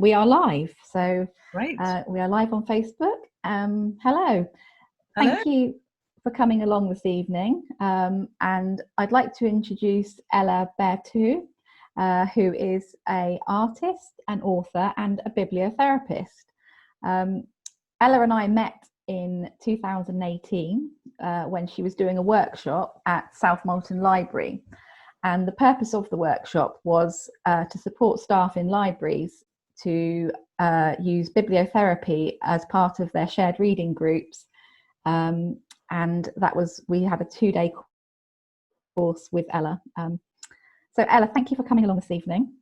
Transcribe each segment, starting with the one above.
We are live, so Great. we are live on Facebook. Hello, Hello. thank you for coming along this evening. And I'd like to introduce Ella Berthoud, who is an artist, an author, and a bibliotherapist. Ella and I met in 2018 when she was doing a workshop at South Molton Library. And the purpose of the workshop was to support staff in libraries to use bibliotherapy as part of their shared reading groups. And that was, we had a 2-day course with Ella. So Ella, thank you for coming along this evening.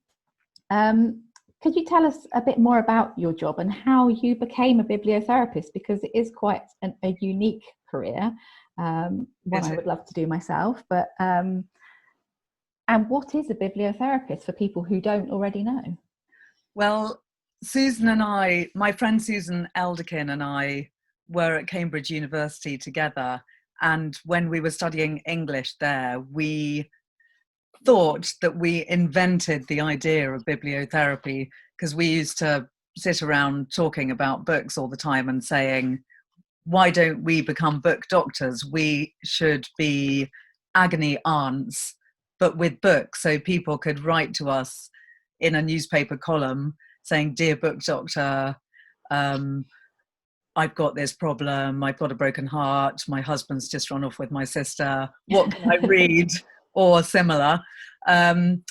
Could you tell us a bit more about your job and how you became a bibliotherapist? Because it is quite a unique career, one I would love to do myself, but and what is a bibliotherapist for people who don't already know? Well, Susan and I, my friend Susan Elderkin and I were at Cambridge University together. And when we were studying English there, we thought that we invented the idea of bibliotherapy because we used to sit around talking about books all the time and saying, why don't we become book doctors? We should be agony aunts, but with books, so people could write to us in a newspaper column saying, dear book doctor, I've got this problem, I've got a broken heart, my husband's just run off with my sister, what can I read? Or similar. And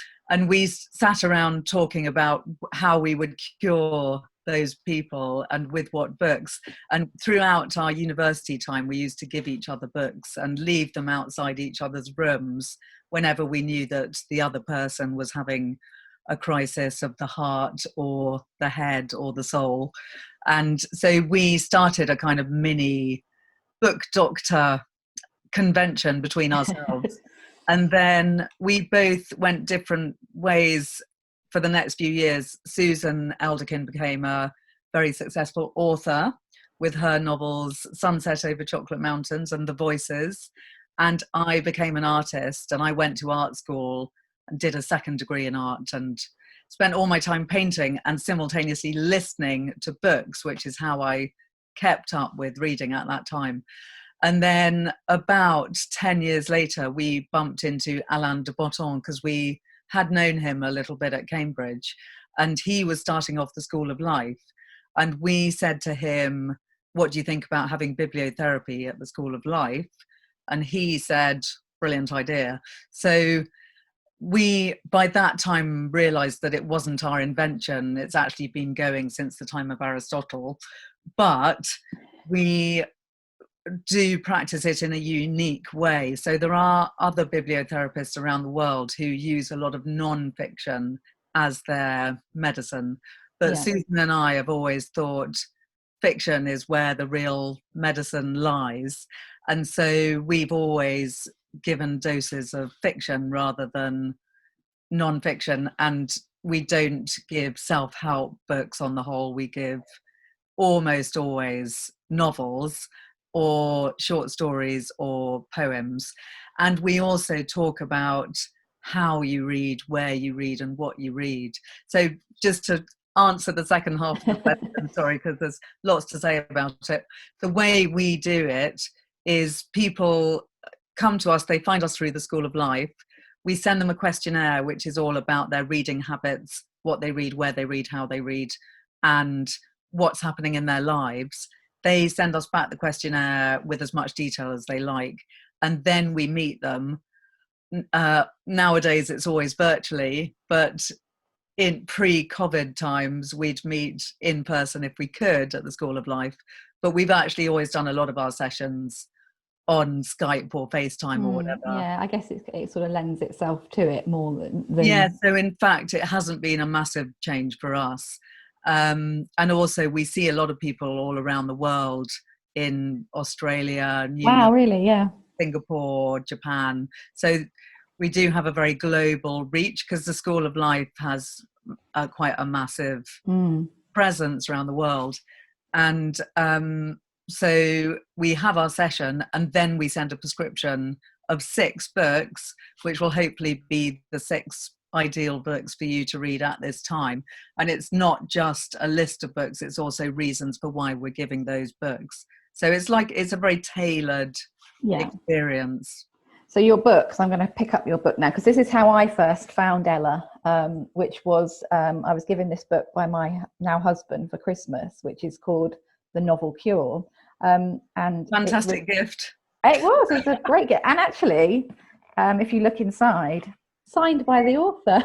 we sat around talking about how we would cure those people and with what books. And throughout our university time, we used to give each other books and leave them outside each other's rooms whenever we knew that the other person was having a crisis of the heart or the head or the soul. And so we started a kind of mini book doctor convention between ourselves. And then we both went different ways for the next few years. Susan Elderkin became a very successful author with her novels Sunset Over Chocolate Mountains and The Voices. And I became an artist, and I went to art school and did a second degree in art and spent all my time painting and simultaneously listening to books, which is how I kept up with reading at that time. And then about 10 years later, we bumped into Alain de Botton because we had known him a little bit at Cambridge, and he was starting off the School of Life. And we said to him, what do you think about having bibliotherapy at the School of Life? And he said, brilliant idea. So we, by that time, realized that it wasn't our invention. It's actually been going since the time of Aristotle. But we do practice it in a unique way. So there are other bibliotherapists around the world who use a lot of non-fiction as their medicine. But Susan and I have always thought fiction is where the real medicine lies. And so we've always given doses of fiction rather than non-fiction. And we don't give self-help books on the whole. We give almost always novels or short stories or poems. And we also talk about how you read, where you read, and what you read. So just to answer the second half of the question, sorry, because there's lots to say about it. The way we do it is people come to us, they find us through the School of Life. We send them a questionnaire, which is all about their reading habits, what they read, where they read, how they read, and what's happening in their lives. They send us back the questionnaire with as much detail as they like, and then we meet them. Nowadays, it's always virtually, but in pre-COVID times, we'd meet in person if we could at the School of Life. But we've actually always done a lot of our sessions on Skype or FaceTime or whatever. Yeah, I guess it sort of lends itself to it more than... Yeah, so in fact, it hasn't been a massive change for us. And also we see a lot of people all around the world in Australia, New York, really? Yeah. Singapore, Japan. So we do have a very global reach because the School of Life has quite a massive presence around the world. And so we have our session, and then we send a prescription of 6 books, which will hopefully be the 6 ideal books for you to read at this time. And it's not just a list of books, it's also reasons for why we're giving those books. So it's a very tailored experience. So your books, I'm going to pick up your book now, because this is how I first found Ella, which was, I was given this book by my now husband for Christmas, which is called The Novel Cure. And Fantastic gift. It's a great gift. And actually, if you look inside, signed by the author.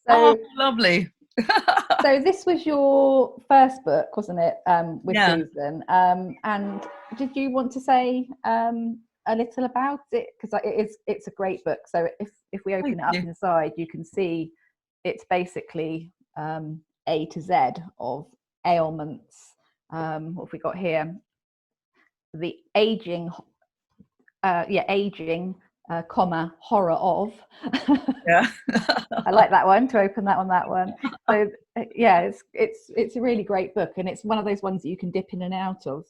So lovely. So this was your first book, wasn't it, with Susan? And did you want to say a little about it? Because it's a great book. So if we open it up inside, you can see it's basically A to Z of ailments. What have we got here? The aging, horror of. I like that one, to open that one. So it's a really great book, and it's one of those ones that you can dip in and out of.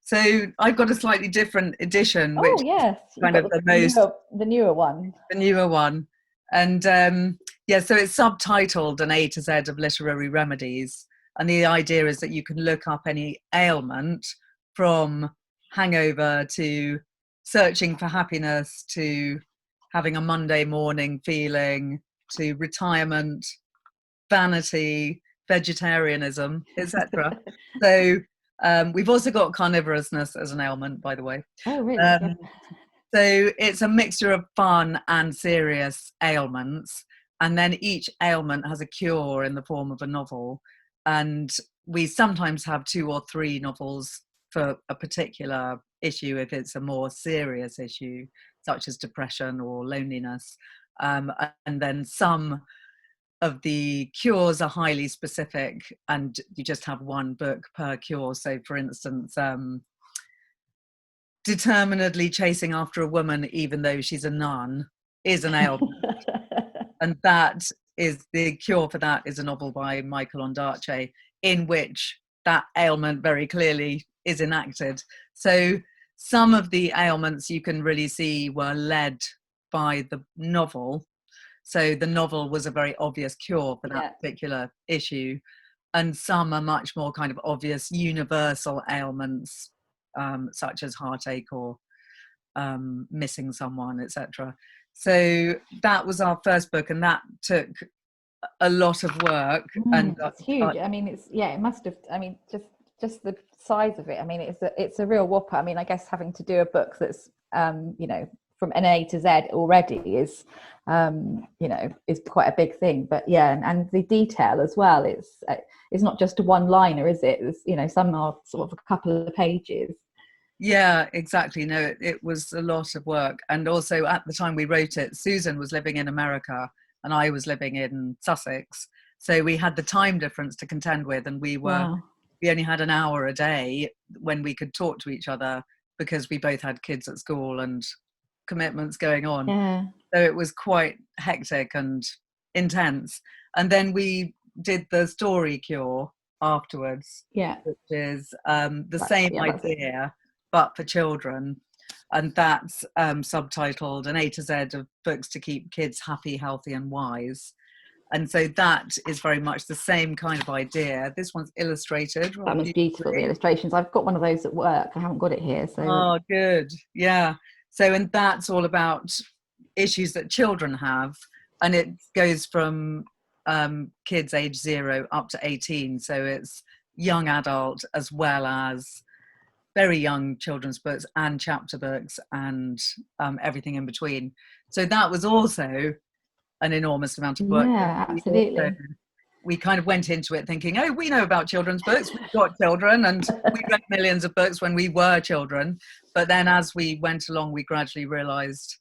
So I've got a slightly different edition, which is kind of the newer one. The newer one. And so it's subtitled An A to Z of Literary Remedies. And the idea is that you can look up any ailment, from hangover to searching for happiness to having a Monday morning feeling to retirement, vanity, vegetarianism, etc. So we've also got carnivorousness as an ailment, by the way. Oh, really? So it's a mixture of fun and serious ailments, and then each ailment has a cure in the form of a novel. And we sometimes have 2 or 3 novels for a particular issue if it's a more serious issue, such as depression or loneliness. And then some of the cures are highly specific, and you just have 1 book per cure. So for instance, determinedly chasing after a woman even though she's a nun is an ailment. And that is the cure for that is a novel by Michael Ondaatje, in which that ailment very clearly is enacted. So some of the ailments you can really see were led by the novel. So the novel was a very obvious cure for that particular issue. And some are much more kind of obvious universal ailments, such as heartache or missing someone, etc. So that was our first book, and that took a lot of work. And it's huge. I mean, it must have. I mean, just the size of it. I mean, it's a real whopper. I mean, I guess having to do a book that's from an A to Z already is is quite a big thing. But and the detail as well. It's not just a one-liner, is it? It's, some are sort of a couple of pages. Yeah, exactly. No, it was a lot of work. And also at the time we wrote it, Susan was living in America and I was living in Sussex. So we had the time difference to contend with, and we only had an hour a day when we could talk to each other, because we both had kids at school and commitments going on. So it was quite hectic and intense. And then we did the story cure afterwards, which is the same idea, but for children. And that's subtitled An A to Z of Books to Keep Kids Happy, Healthy and Wise. And so that is very much the same kind of idea. This one's illustrated. That was beautiful, the illustrations. I've got one of those at work. I haven't got it here. So. Oh, good. Yeah. So, and that's all about issues that children have. And it goes from kids age 0 up to 18. So it's young adult as well as very young children's books and chapter books and everything in between. So that was also an enormous amount of work. Yeah, absolutely. We kind of went into it thinking, oh, we know about children's books. We've got children, and we read millions of books when we were children. But then as we went along, we gradually realized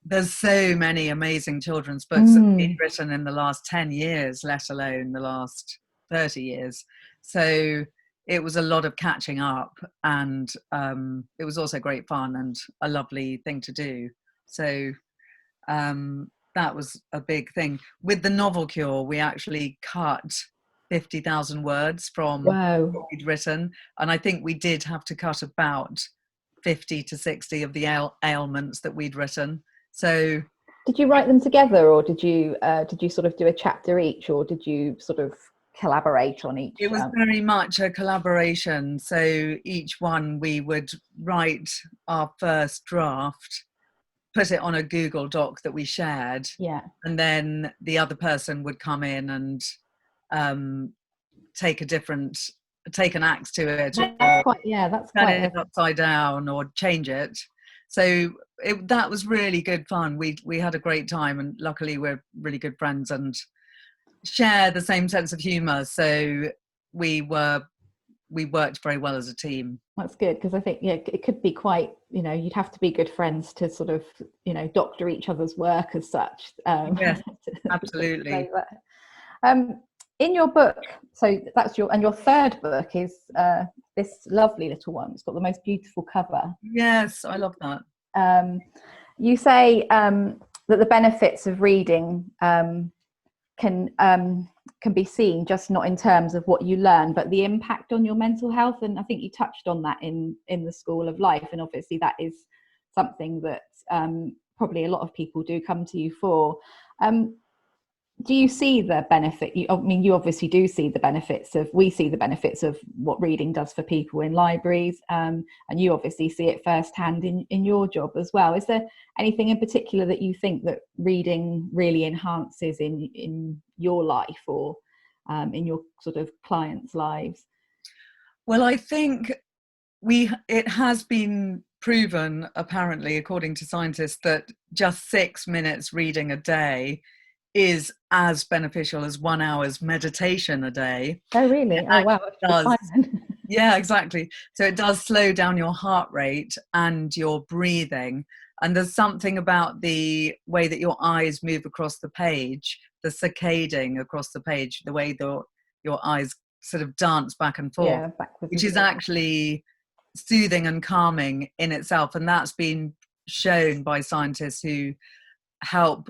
there's so many amazing children's books that have been written in the last 10 years, let alone the last 30 years. So it was a lot of catching up, and it was also great fun and a lovely thing to do. So that was a big thing. With the novel cure, we actually cut 50,000 words from what we'd written. And I think we did have to cut about 50 to 60 of the ailments that we'd written. So did you write them together, or did you sort of do a chapter each, or did you sort of collaborate on each? it was very much a collaboration. So each one we would write our first draft, put it on a Google Doc that we shared, Yeah. and then the other person would come in and take an axe to it, That's or quite turn it upside down, or change it. So that was really good fun. We had a great time, and luckily we're really good friends and share the same sense of humor. So we worked very well as a team. That's good, because I think it could be quite, you'd have to be good friends to sort of doctor each other's work as such. Yes, absolutely. In your book, so that's your third book is this lovely little one. It's got the most beautiful cover. Yes, I love that. You say that the benefits of reading can be seen just not in terms of what you learn, but the impact on your mental health. And I think you touched on that in the School of Life, and obviously that is something that probably a lot of people do come to you for. Do you see the benefit? You obviously do see the benefits we see the benefits of what reading does for people in libraries, and you obviously see it firsthand in your job as well. Is there anything in particular that you think that reading really enhances in your life, or in your sort of clients' lives? Well, I think it has been proven, apparently, according to scientists, that just 6 minutes reading a day is as beneficial as 1 hour's meditation a day. Oh, really? Oh, wow. Yeah, exactly. So it does slow down your heart rate and your breathing. And there's something about the way that your eyes move across the page, the saccading across the page, the way your eyes sort of dance back and forth, which is actually soothing and calming in itself. And that's been shown by scientists who help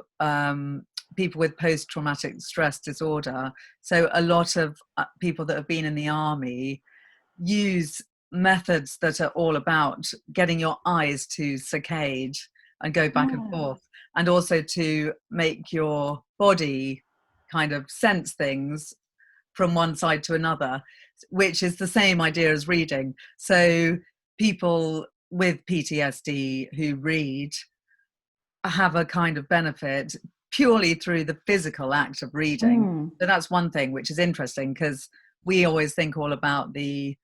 people with post-traumatic stress disorder. So a lot of people that have been in the army use methods that are all about getting your eyes to saccade and go back and forth, and also to make your body kind of sense things from one side to another, which is the same idea as reading. So people with PTSD who read have a kind of benefit purely through the physical act of reading. So that's one thing which is interesting, because we always think all about the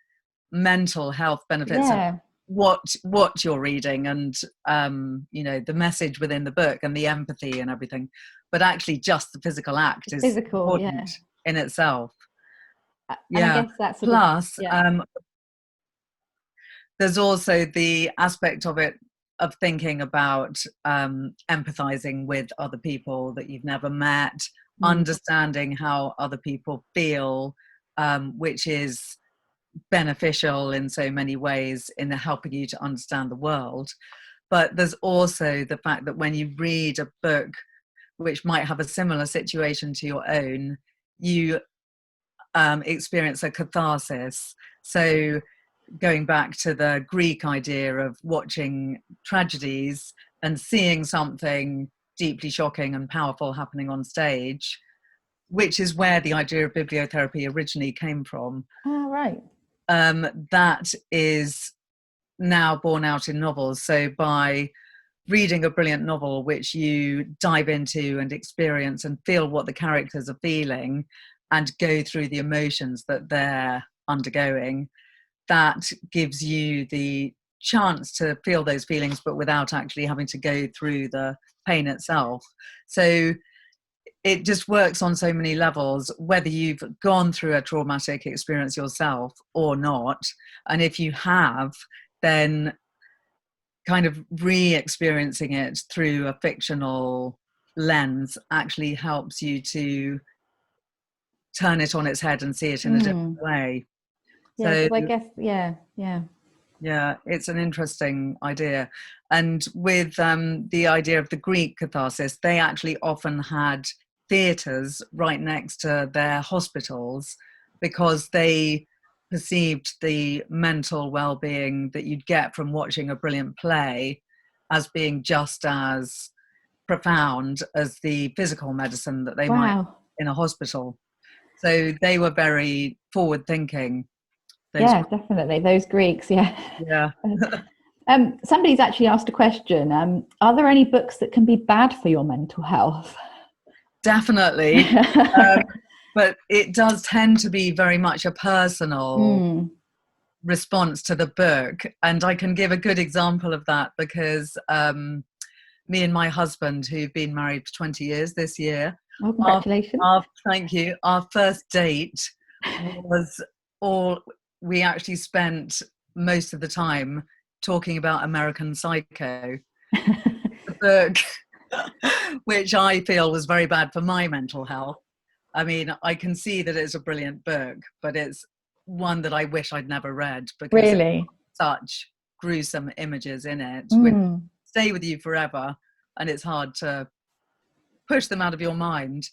mental health benefits of what you're reading, and the message within the book and the empathy and everything, but actually just the physical act is important in itself. And I guess that's plus there's also the aspect of it of thinking about empathizing with other people that you've never met, understanding how other people feel, which is beneficial in so many ways in helping you to understand the world. But there's also the fact that when you read a book which might have a similar situation to your own, you experience a catharsis. So going back to the Greek idea of watching tragedies and seeing something deeply shocking and powerful happening on stage, which is where the idea of bibliotherapy originally came from. Oh, right. That is now borne out in novels. So by reading a brilliant novel which you dive into and experience and feel what the characters are feeling and go through the emotions that they're undergoing, that gives you the chance to feel those feelings, but without actually having to go through the pain itself. So it just works on so many levels, whether you've gone through a traumatic experience yourself or not. And if you have, then kind of re-experiencing it through a fictional lens actually helps you to turn it on its head and see it in a different way. Yeah, so I guess, yeah, it's an interesting idea. And with the idea of the Greek catharsis, they actually often had theatres right next to their hospitals, because they perceived the mental well-being that you'd get from watching a brilliant play as being just as profound as the physical medicine that they might Wow. in a hospital. So they were very forward thinking. Yeah, definitely. Those Greeks, yeah. Yeah. Somebody's actually asked a question. Are there any books that can be bad for your mental health? Definitely. But it does tend to be very much a personal response to the book. And I can give a good example of that because me and my husband, who've been married for 20 years this year, Oh, congratulations. Thank you. Our first date was we actually spent most of the time talking about American Psycho, the book, which I feel was very bad for my mental health. I mean, I can see that it's a brilliant book, but it's one that I wish I'd never read because Really? such gruesome images in it which stay with you forever, and it's hard to push them out of your mind.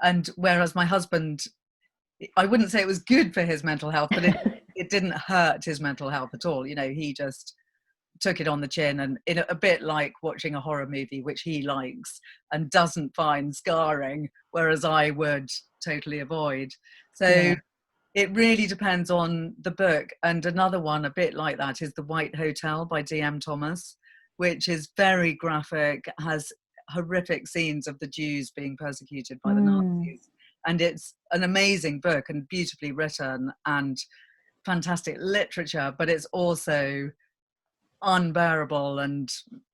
And whereas my husband, I wouldn't say it was good for his mental health, but it didn't hurt his mental health at all. You know, he just took it on the chin, and in a bit like watching a horror movie, which he likes and doesn't find scarring, whereas I would totally avoid. So it really depends on the book. And another one a bit like that is The White Hotel by D.M. Thomas, which is very graphic, has horrific scenes of the Jews being persecuted by the Nazis. And it's an amazing book and beautifully written and fantastic literature, but it's also unbearable and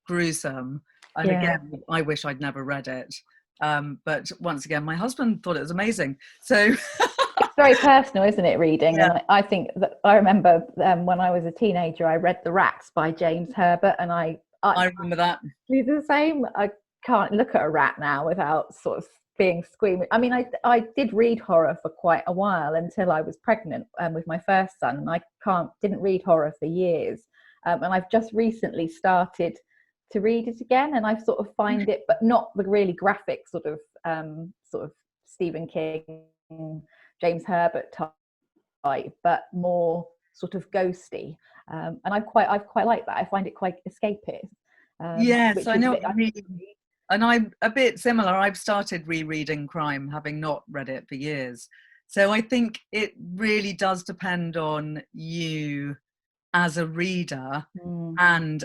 gruesome. And again, I wish I'd never read it. But once again, my husband thought it was amazing. So it's very personal, isn't it, reading? Yeah. And I think that I remember when I was a teenager, I read The Rats by James Herbert, and I remember that. Do the same. I can't look at a rat now without sort of being squeamish. I mean, I did read horror for quite a while until I was pregnant with my first son, and I didn't read horror for years. And I've just recently started to read it again, and I sort of find it, but not the really graphic sort of Stephen King, James Herbert type, but more sort of ghosty. And I've quite liked that. I find it quite escapist. Yes, I know what you mean. And I'm a bit similar. I've started rereading crime, having not read it for years. So I think it really does depend on you as a reader and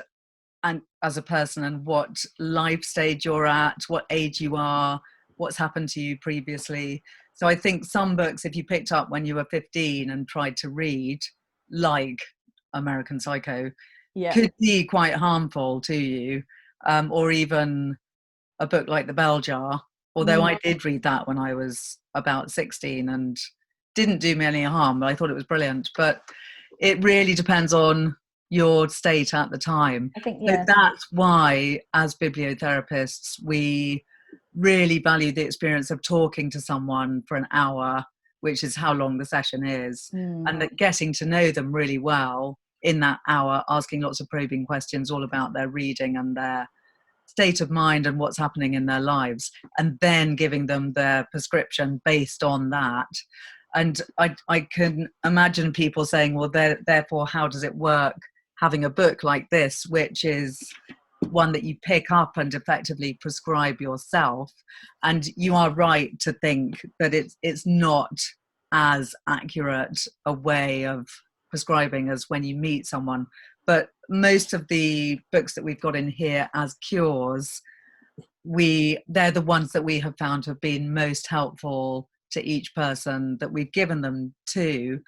as a person, and what life stage you're at, what age you are, what's happened to you previously. So I think some books, if you picked up when you were 15 and tried to read, like American Psycho, could be quite harmful to you, or even a book like The Bell Jar, although I did read that when I was about 16 and didn't do me any harm, but I thought it was brilliant. But it really depends on your state at the time. I think, so that's why, as bibliotherapists, we really value the experience of talking to someone for an hour, which is how long the session is, and that getting to know them really well in that hour, asking lots of probing questions all about their reading and their state of mind and what's happening in their lives, and then giving them their prescription based on that. And I can imagine people saying, well, therefore, how does it work having a book like this, which is one that you pick up and effectively prescribe yourself? And you are right to think that it's not as accurate a way of prescribing as when you meet someone. But most of the books that we've got in here as cures, they're the ones that we have found have been most helpful to each person that we've given them to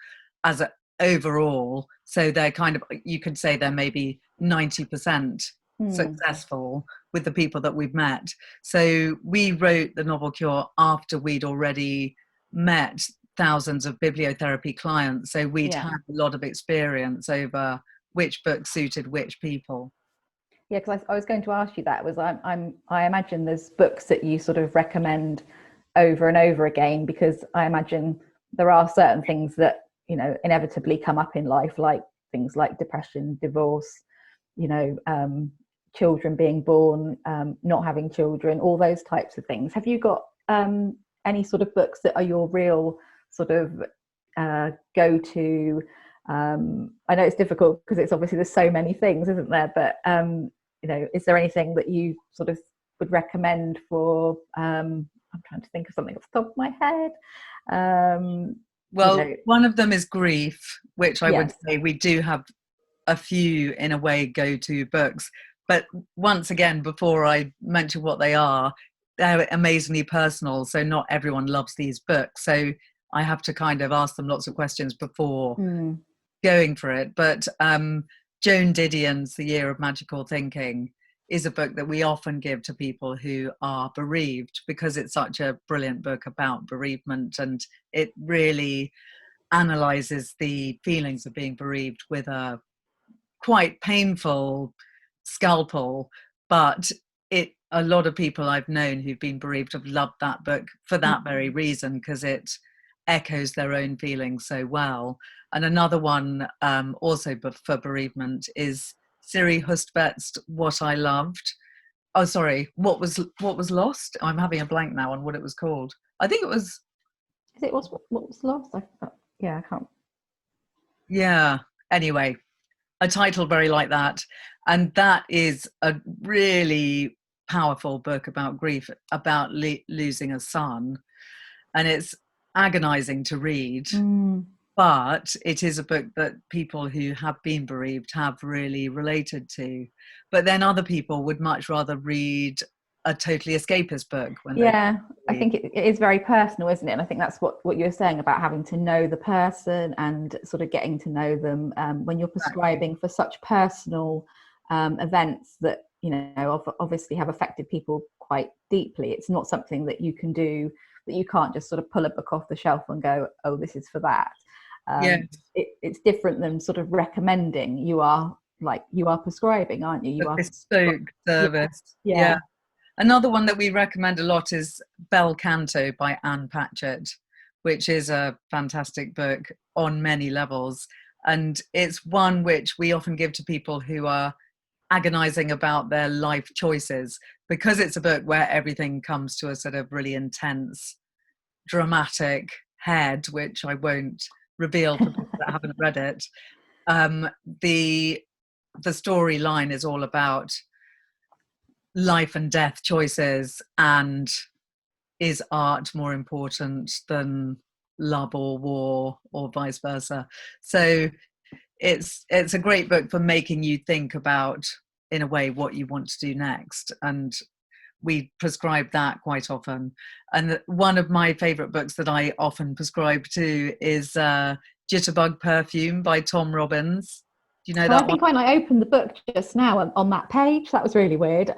as a overall. So they're kind of, you could say they're maybe 90% successful with the people that we've met. So we wrote the novel Cure after we'd already met thousands of bibliotherapy clients. So we'd had a lot of experience over which book suited which people. Yeah, because I was going to ask you that. I imagine there's books that you sort of recommend over and over again, because I imagine there are certain things that, you know, inevitably come up in life, like things like depression, divorce, you know, children being born, not having children, all those types of things. Have you got any sort of books that are your real sort of go-to? I know it's difficult because it's obviously there's so many things, isn't there? But you know, is there anything that you sort of would recommend for, I'm trying to think of something off the top of my head. Well, one of them is grief, which I would Yes. say we do have a few, in a way, go-to books. But once again, before I mention what they are, they're amazingly personal. So not everyone loves these books. So I have to kind of ask them lots of questions before going for it. But Joan Didion's The Year of Magical Thinking is a book that we often give to people who are bereaved, because it's such a brilliant book about bereavement, and it really analyzes the feelings of being bereaved with a quite painful scalpel. But a lot of people I've known who've been bereaved have loved that book for that very reason, because it echoes their own feelings so well. And another one also for bereavement is Siri Hustvet's What I Loved. Oh, sorry, what was lost? I'm having a blank now on what it was called. I think it was. Is it what was lost? I can't. Yeah. Anyway, a title very like that, and that is a really powerful book about grief, about losing a son, and it's agonizing to read. But it is a book that people who have been bereaved have really related to. But then other people would much rather read a totally escapist book. I think it is very personal, isn't it? And I think that's what you were saying about having to know the person and sort of getting to know them when you're prescribing for such personal events that, you know, obviously have affected people quite deeply. It's not something that you can do, that you can't just sort of pull a book off the shelf and go, oh, this is for that. It's different than sort of recommending. You are prescribing, aren't you? You are bespoke service. Yeah. Another one that we recommend a lot is Bel Canto by Anne Patchett, which is a fantastic book on many levels. And it's one which we often give to people who are agonizing about their life choices, because it's a book where everything comes to a sort of really intense, dramatic head, which I won't reveal to people that haven't read it. The storyline is all about life and death choices, and is art more important than love or war, or vice versa? So it's a great book for making you think about, in a way, what you want to do next, and we prescribe that quite often. And one of my favorite books that I often prescribe to is Jitterbug Perfume by Tom Robbins. Do you know that? I think when I opened the book just now on that page, that was really weird.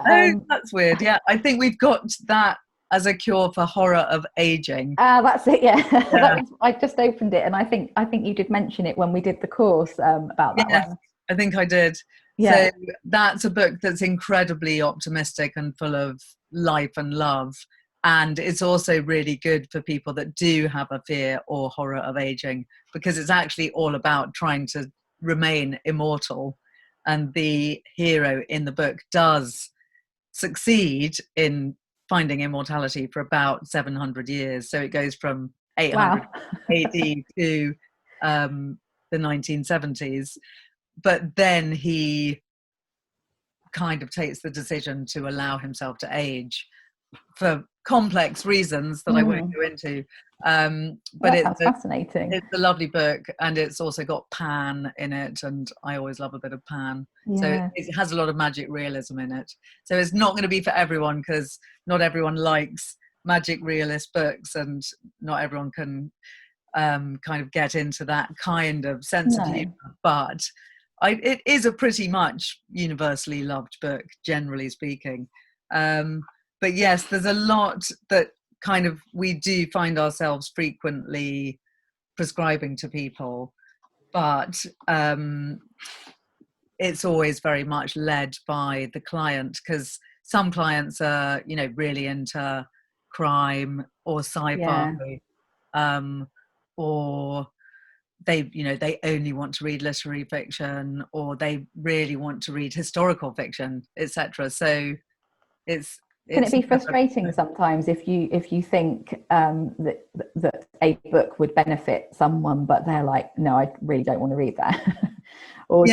That's weird. Yeah, I think we've got that as a cure for horror of aging. That's it. Yeah. I just opened it, and I think you did mention it when we did the course about that one. I think I did. So that's a book that's incredibly optimistic and full of life and love. And it's also really good for people that do have a fear or horror of aging, because it's actually all about trying to remain immortal. And the hero in the book does succeed in finding immortality for about 700 years. So it goes from 800 AD to the 1970s. But then he kind of takes the decision to allow himself to age for complex reasons that I won't go into. But it's fascinating. It's a lovely book, and it's also got Pan in it, and I always love a bit of Pan. So it has a lot of magic realism in it. So it's not going to be for everyone, because not everyone likes magic realist books, and not everyone can kind of get into that kind of sense of humor. But it is a pretty much universally loved book, generally speaking. But yes, there's a lot that kind of we do find ourselves frequently prescribing to people, but it's always very much led by the client, because some clients are, you know, really into crime or sci-fi, or they only want to read literary fiction, or they really want to read historical fiction, etc. So can it be frustrating sometimes if you think that a book would benefit someone, but they're like, no, I really don't want to read that? Or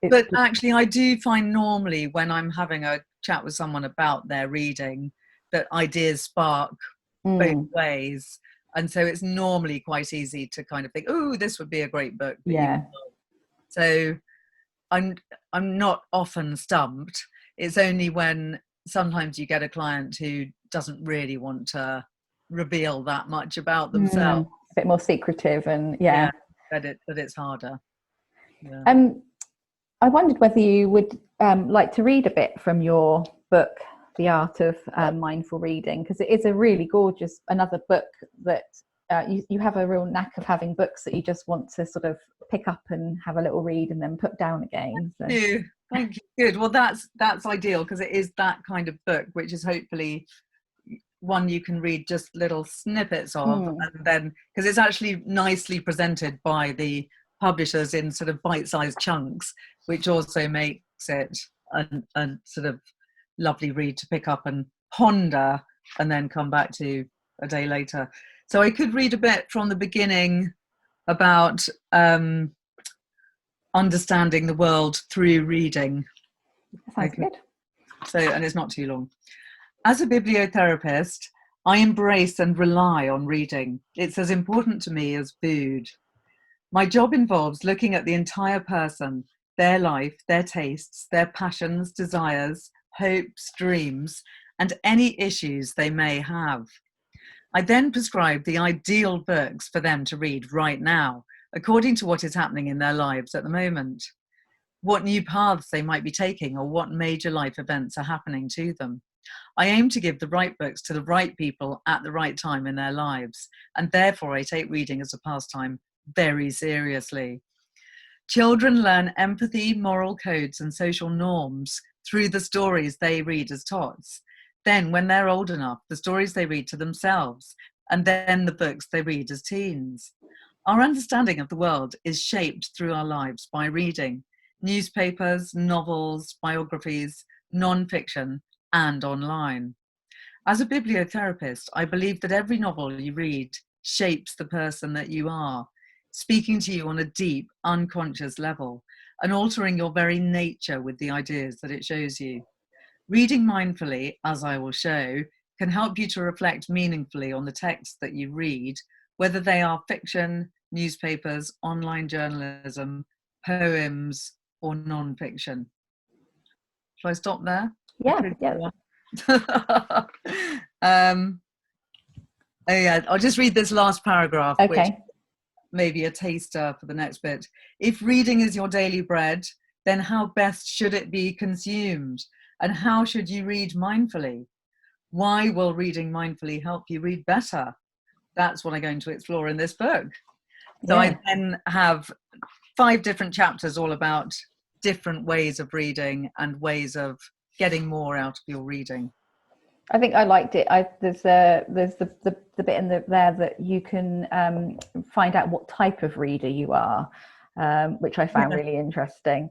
but actually, I do find normally when I'm having a chat with someone about their reading, that ideas spark both ways. And so it's normally quite easy to kind of think, oh, this would be a great book. So I'm not often stumped. It's only when sometimes you get a client who doesn't really want to reveal that much about themselves. A bit more secretive, and that it's harder. I wondered whether you would like to read a bit from your book, The Art of Mindful Reading, because it is a really gorgeous, another book that you have a real knack of having books that you just want to sort of pick up and have a little read and then put down again. So. Thank you. Good. Well, that's ideal, because it is that kind of book, which is hopefully one you can read just little snippets of, and then, because it's actually nicely presented by the publishers in sort of bite-sized chunks, which also makes it a sort of lovely read to pick up and ponder and then come back to a day later. So I could read a bit from the beginning about understanding the world through reading. Sounds good. So, and it's not too long. As a bibliotherapist, I embrace and rely on reading. It's as important to me as food. My job involves looking at the entire person, their life, their tastes, their passions, desires, hopes, dreams, and any issues they may have. I then prescribe the ideal books for them to read right now, according to what is happening in their lives at the moment, what new paths they might be taking, or what major life events are happening to them. I aim to give the right books to the right people at the right time in their lives, and therefore I take reading as a pastime very seriously. Children learn empathy, moral codes, and social norms through the stories they read as tots. Then, when they're old enough, the stories they read to themselves, and then the books they read as teens. Our understanding of the world is shaped through our lives by reading newspapers, novels, biographies, non-fiction, and online. As a bibliotherapist, I believe that every novel you read shapes the person that you are, speaking to you on a deep, unconscious level, and altering your very nature with the ideas that it shows you. Reading mindfully, as I will show, can help you to reflect meaningfully on the texts that you read, whether they are fiction, newspapers, online journalism, poems, or non-fiction. Shall I stop there? Yeah. I'll just read this last paragraph, Okay. which maybe a taster for the next bit. If reading is your daily bread, then how best should it be consumed? And how should you read mindfully? Why will reading mindfully help you read better? That's what I'm going to explore in this book. So I then have 5 different chapters all about different ways of reading and ways of getting more out of your reading. I think I liked it. There's the bit in there that you can find out what type of reader you are, which I found really interesting.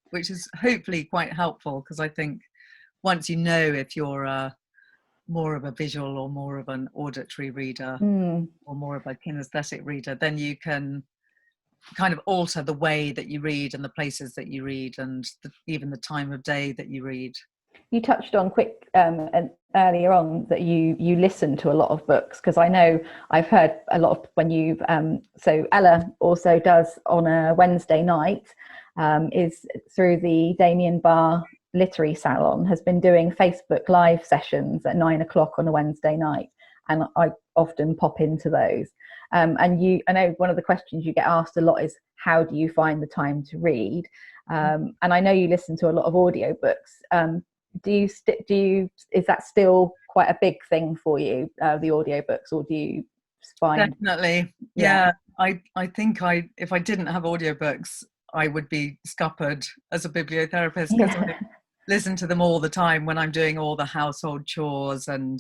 Which is hopefully quite helpful, because I think once you know if you're more of a visual or more of an auditory reader or more of a kinesthetic reader, then you can kind of alter the way that you read and the places that you read and even the time of day that you read. You touched on and earlier on that you listen to a lot of books, because I know I've heard a lot of when you've so Ella also does on a Wednesday night is through the Damien Barr Literary Salon, has been doing Facebook live sessions at 9 o'clock on a Wednesday night, and I often pop into those. And I know one of the questions you get asked a lot is, how do you find the time to read? And I know you listen to a lot of audiobooks. Is that still quite a big thing for you, the audiobooks, or do you find? Definitely. Yeah. I think if I didn't have audiobooks, I would be scuppered as a bibliotherapist, because I listen to them all the time when I'm doing all the household chores and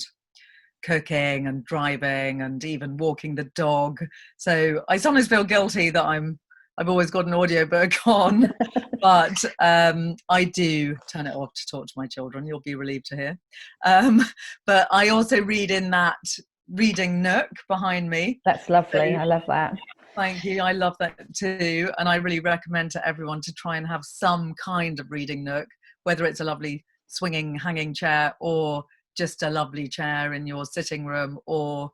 cooking and driving and even walking the dog. So I sometimes feel guilty that I've always got an audiobook on, but I do turn it off to talk to my children. You'll be relieved to hear. But I also read in that reading nook behind me. That's lovely. I love that. Thank you. I love that too. And I really recommend to everyone to try and have some kind of reading nook, whether it's a lovely swinging hanging chair, or just a lovely chair in your sitting room, or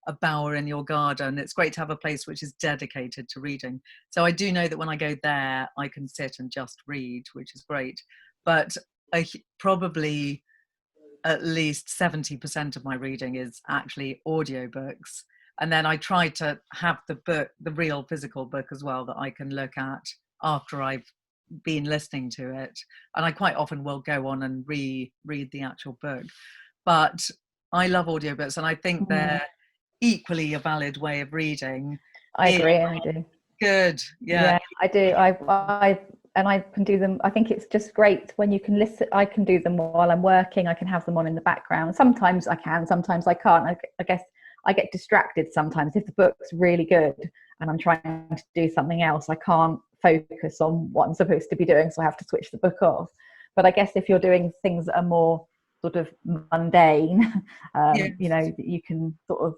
a bower in your garden. It's great to have a place which is dedicated to reading. So I do know that when I go there, I can sit and just read, which is great. But probably at least 70% of my reading is actually audiobooks. And then I try to have the real physical book as well, that I can look at after I've been listening to it. And I quite often will go on and read the actual book. But I love audiobooks, and I think they're equally a valid way of reading. I agree. I do. Good. Yeah, I do. I can do them. I think it's just great when you can listen. I can do them while I'm working. I can have them on in the background. Sometimes I can, sometimes I can't. I guess I get distracted sometimes. If the book's really good and I'm trying to do something else, I can't focus on what I'm supposed to be doing, so I have to switch the book off. But I guess if you're doing things that are more sort of mundane, yes. you know, you can sort of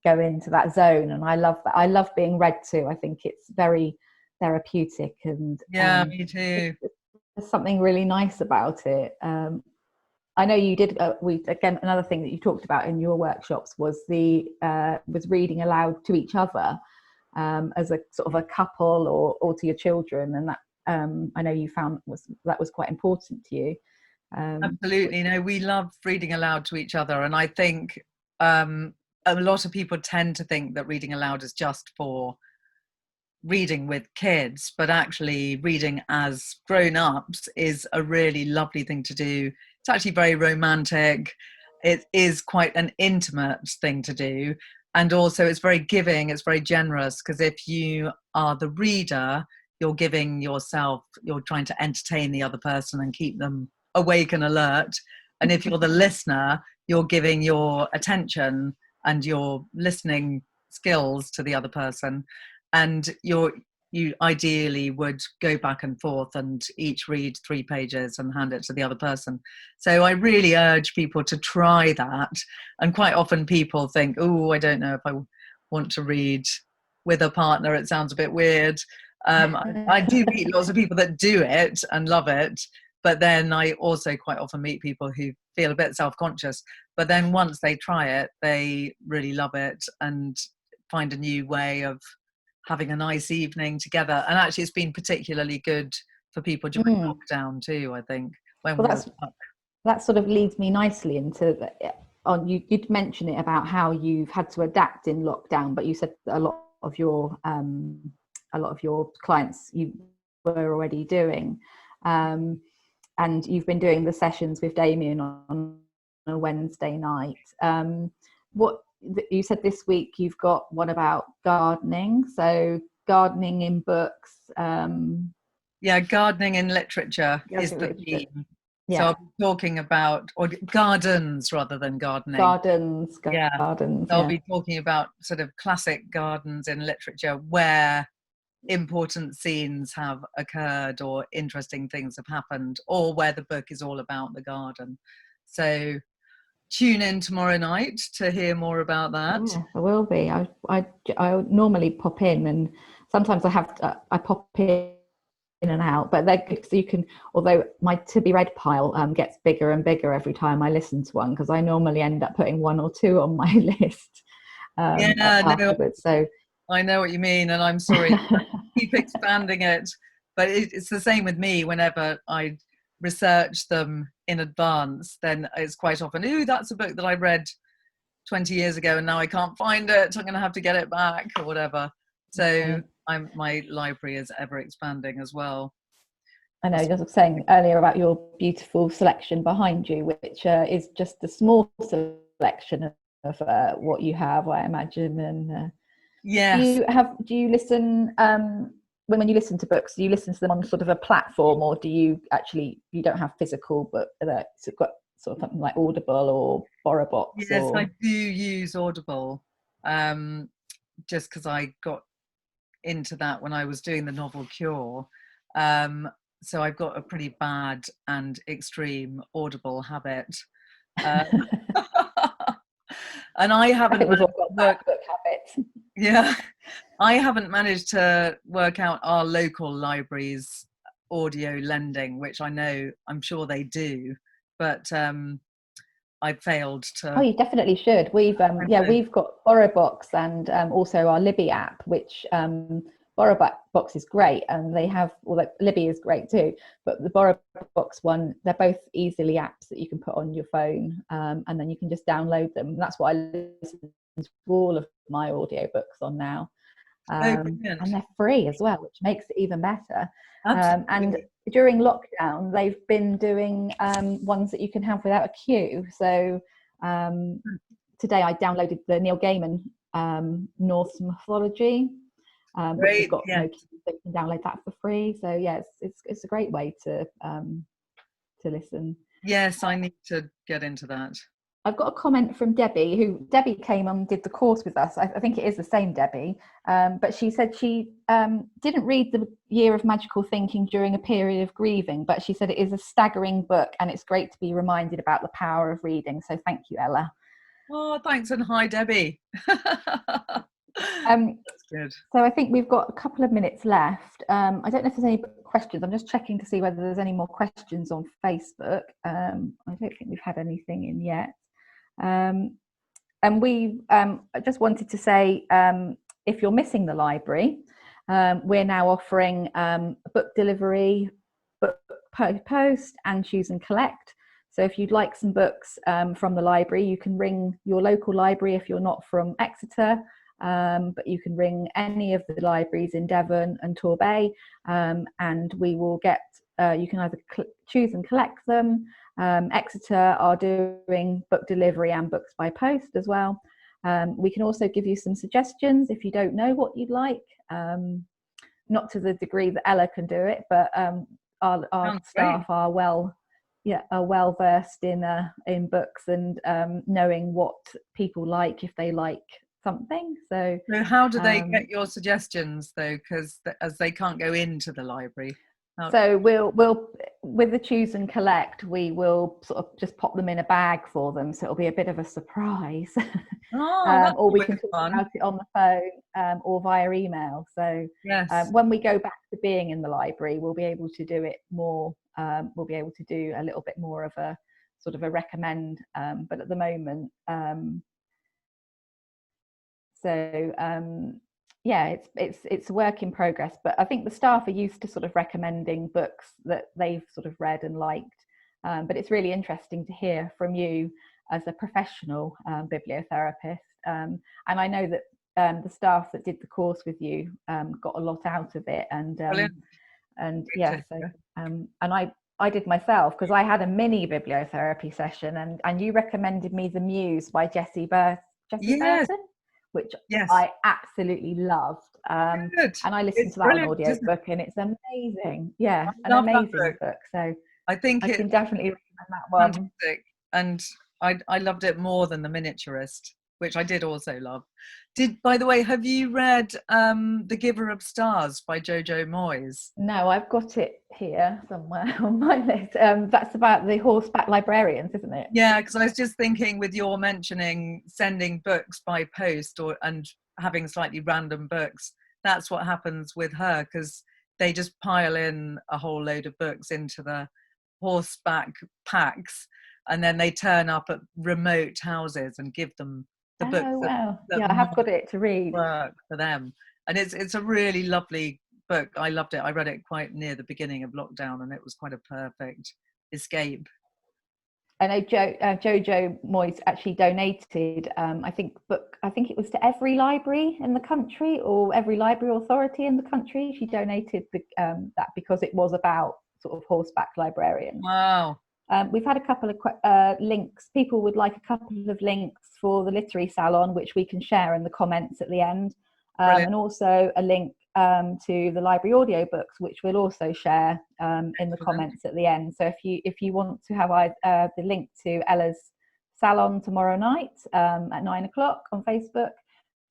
go into that zone, and I love that. I love being read to. I think it's very therapeutic, and Me too. There's something really nice about it. I know you did. Again, another thing that you talked about in your workshops was was reading aloud to each other, as a sort of a couple or to your children, and that I know you found that was quite important to you. Absolutely. No, we love reading aloud to each other, and I think a lot of people tend to think that reading aloud is just for reading with kids, but actually reading as grown-ups is a really lovely thing to do. It's actually very romantic. It is quite an intimate thing to do, and also it's very giving, it's very generous, because if you are the reader, you're giving yourself, you're trying to entertain the other person and keep them awake and alert. And if you're the listener, you're giving your attention and your listening skills to the other person, and you ideally would go back and forth and each read 3 pages and hand it to the other person. So I really urge people to try that. And quite often people think, oh, I don't know if I want to read with a partner, it sounds a bit weird. I do meet lots of people that do it and love it, but then I also quite often meet people who feel a bit self-conscious, but then once they try it, they really love it and find a new way of having a nice evening together. And actually it's been particularly good for people during lockdown too, I think, when that sort of leads me nicely into you'd mention it about how you've had to adapt in lockdown, but you said that a lot of your clients you were already doing, and you've been doing the sessions with Damien on a Wednesday night. What you said this week, you've got one about gardening, so gardening in books. Gardening in literature is the theme. Yeah. So I'll be talking about, or gardens rather than gardening. Gardens. I'll be talking about sort of classic gardens in literature where important scenes have occurred or interesting things have happened, or where the book is all about the garden. So tune in tomorrow night to hear more about that. Yeah, I will be. I normally pop in, and sometimes I pop in and out, but they're good, so you can, although my to be read pile gets bigger and bigger every time I listen to one, because I normally end up putting 1 or 2 on my list. So I know what you mean, and I'm sorry keep expanding it, but it's the same with me. Whenever I research them in advance, then it's quite often, ooh, that's a book that I read 20 years ago and now I can't find it, I'm gonna have to get it back or whatever. So my library is ever expanding as well. I know, you were saying earlier about your beautiful selection behind you, which is just a small selection of what you have, I imagine. And yes. Do you listen when you listen to books, do you listen to them on sort of a platform, or do you don't have physical, but it's got sort of something like Audible or BorrowBox? Yes, I do use Audible, just because I got into that when I was doing the novel Cure. So I've got a pretty bad and extreme Audible habit. And I haven't we've all got that book habit. Yeah, I haven't managed to work out our local libraries' audio lending, which I'm sure they do, but I failed to. Oh, you definitely should. We've got BorrowBox and also our Libby app, which BorrowBox is great, and they have, well, Libby is great too, but the BorrowBox one, they're both easily apps that you can put on your phone, and then you can just download them. And that's what I listen to all of my audiobooks on now. And they're free as well, which makes it even better. And during lockdown, they've been doing ones that you can have without a queue. So today I downloaded the Neil Gaiman Norse mythology, which has got no queue, so you can download that for free. So yeah, it's a great way to listen. Yes, I need to get into that. I've got a comment from Debbie, Debbie came and did the course with us. I think it is the same Debbie, but she said she didn't read The Year of Magical Thinking during a period of grieving, but she said it is a staggering book and it's great to be reminded about the power of reading. So thank you, Ella. Oh, thanks, and hi, Debbie. That's good. So I think we've got a couple of minutes left. I don't know if there's any questions. I'm just checking to see whether there's any more questions on Facebook. I don't think we've had anything in yet. And I just wanted to say, if you're missing the library, we're now offering book delivery, book post, and choose and collect. So if you'd like some books from the library, you can ring your local library if you're not from Exeter, but you can ring any of the libraries in Devon and Torbay, and we will get, you can either choose and collect them. Exeter are doing book delivery and books by post as well. We can also give you some suggestions if you don't know what you'd like, not to the degree that Ella can do it, but our staff are well versed in books and knowing what people like if they like something. So how do they get your suggestions though, because as they can't go into the library? So we'll with the choose and collect, we will sort of just pop them in a bag for them, so it'll be a bit of a surprise. Or we can talk about it on the phone or via email. So yes. When we go back to being in the library, we'll be able to do it more. We'll be able to do a little bit more of a sort of a recommend, but at the moment, yeah, it's a work in progress, but I think the staff are used to sort of recommending books that they've sort of read and liked, but it's really interesting to hear from you as a professional bibliotherapist, and I know that the staff that did the course with you got a lot out of it, and yeah, so and I did myself, because I had a mini bibliotherapy session, and you recommended me The Muse by Jessie Burton, which I absolutely loved, and I listened to that on audiobook, and it's amazing. Yeah, an amazing book. So I think I can definitely recommend that one. Fantastic. And I loved it more than The Miniaturist, which I did also love. By the way, have you read The Giver of Stars by Jojo Moyes? No, I've got it here somewhere on my list. That's about the horseback librarians, isn't it? Yeah, because I was just thinking, with your mentioning sending books by post and having slightly random books, that's what happens with her, because they just pile in a whole load of books into the horseback packs, and then they turn up at remote houses and give them the books. Oh, wow. Yeah, I have got it to read. Work for them, and it's a really lovely book. I loved it. I read it quite near the beginning of lockdown, and it was quite a perfect escape. I know Jojo Moyes actually donated, I think it was to every library in the country, or every library authority in the country. She donated that because it was about sort of horseback librarians. Wow. We've had a couple of links. People would like a couple of links for the literary salon, which we can share in the comments at the end, and also a link to the library audiobooks, which we'll also share in the comments at the end. So if you want to have the link to Ella's salon tomorrow night at 9:00 on Facebook,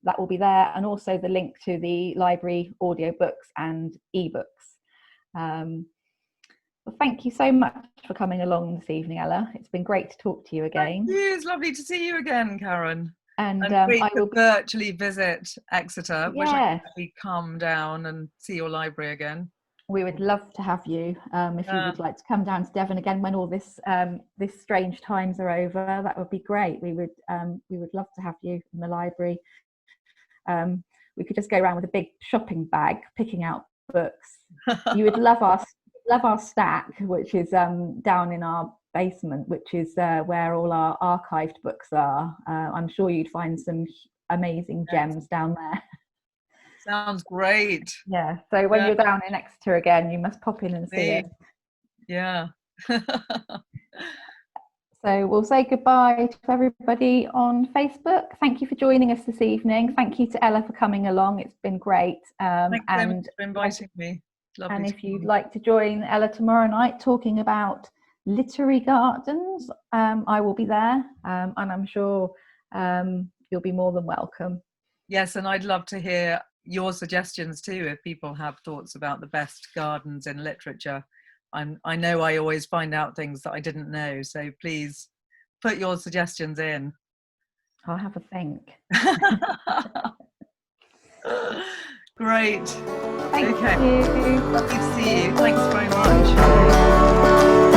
that will be there, and also the link to the library audiobooks and ebooks. Well, thank you so much for coming along this evening, Ella. It's been great to talk to you again. Thank you. It's lovely to see you again, Karen. And great I will virtually visit Exeter. Wish I could actually come down and see your library again. We would love to have you. If you would like to come down to Devon again when all this strange times are over, that would be great. We would love to have you in the library. We could just go around with a big shopping bag, picking out books. You would love our stack, which is down in our basement, which is where all our archived books are. I'm sure you'd find some amazing gems down there. Sounds great. Yeah, so when you're down in Exeter again, you must pop in and see it. Yeah. So we'll say goodbye to everybody on Facebook. Thank you for joining us this evening. Thank you to Ella for coming along. It's been great. Thanks so much for inviting me. Lovely. And if you'd like to join Ella tomorrow night talking about literary gardens, I will be there, and I'm sure you'll be more than welcome. Yes, and I'd love to hear your suggestions too, if people have thoughts about the best gardens in literature. I know I always find out things that I didn't know, so please put your suggestions in. I'll have a think. Great. Thank you. Lovely to see you. Thanks very much.